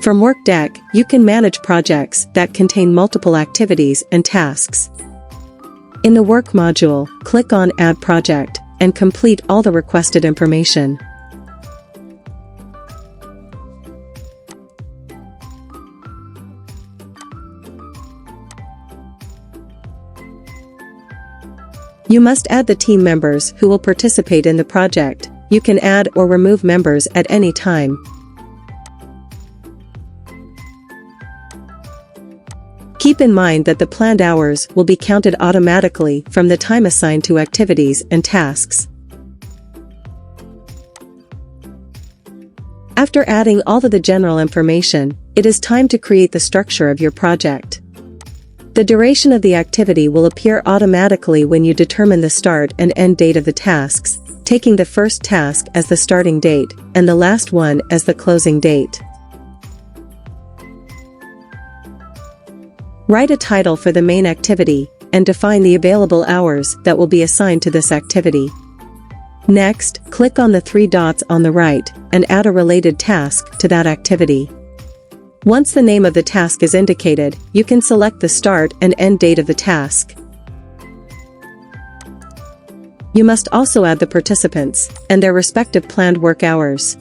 From Workdeck, you can manage projects that contain multiple activities and tasks. In the Work module, click on Add Project, and complete all the requested information. You must add the team members who will participate in the project. You can add or remove members at any time. Keep in mind that the planned hours will be counted automatically from the time assigned to activities and tasks. After adding all of the general information, it is time to create the structure of your project. The duration of the activity will appear automatically when you determine the start and end date of the tasks, taking the first task as the starting date, and the last one as the closing date. Write a title for the main activity, and define the available hours that will be assigned to this activity. Next, click on the 3 dots on the right, and add a related task to that activity. Once the name of the task is indicated, you can select the start and end date of the task. You must also add the participants, and their respective planned work hours.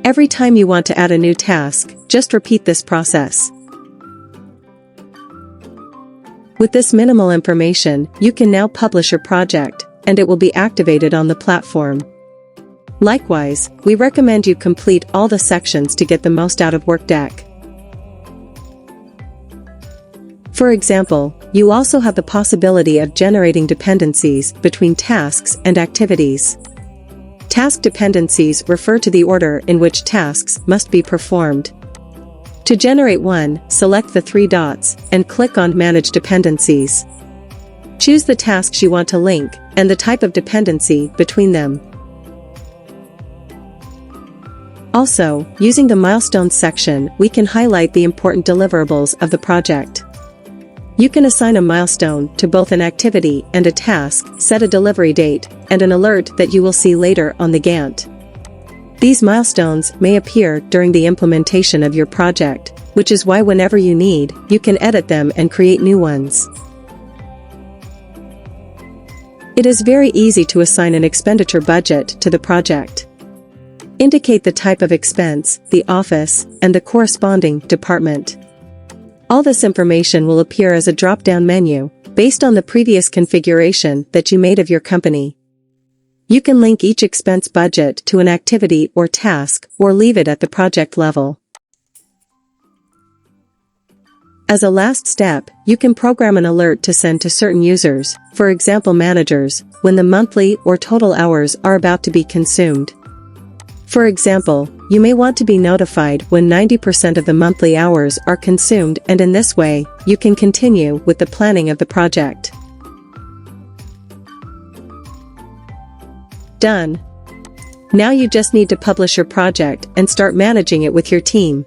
Every time you want to add a new task, just repeat this process. With this minimal information, you can now publish your project, and it will be activated on the platform. Likewise, we recommend you complete all the sections to get the most out of Workdeck. For example, you also have the possibility of generating dependencies between tasks and activities. Task dependencies refer to the order in which tasks must be performed. To generate one, select the 3 dots, and click on Manage Dependencies. Choose the tasks you want to link, and the type of dependency between them. Also, using the Milestones section, we can highlight the important deliverables of the project. You can assign a milestone to both an activity and a task, set a delivery date, and an alert that you will see later on the Gantt. These milestones may appear during the implementation of your project, which is why whenever you need, you can edit them and create new ones. It is very easy to assign an expenditure budget to the project. Indicate the type of expense, the office, and the corresponding department. All this information will appear as a drop-down menu, based on the previous configuration that you made of your company. You can link each expense budget to an activity or task, or leave it at the project level. As a last step, you can program an alert to send to certain users, for example managers, when the monthly or total hours are about to be consumed. For example, you may want to be notified when 90% of the monthly hours are consumed, and in this way, you can continue with the planning of the project. Done. Now you just need to publish your project and start managing it with your team.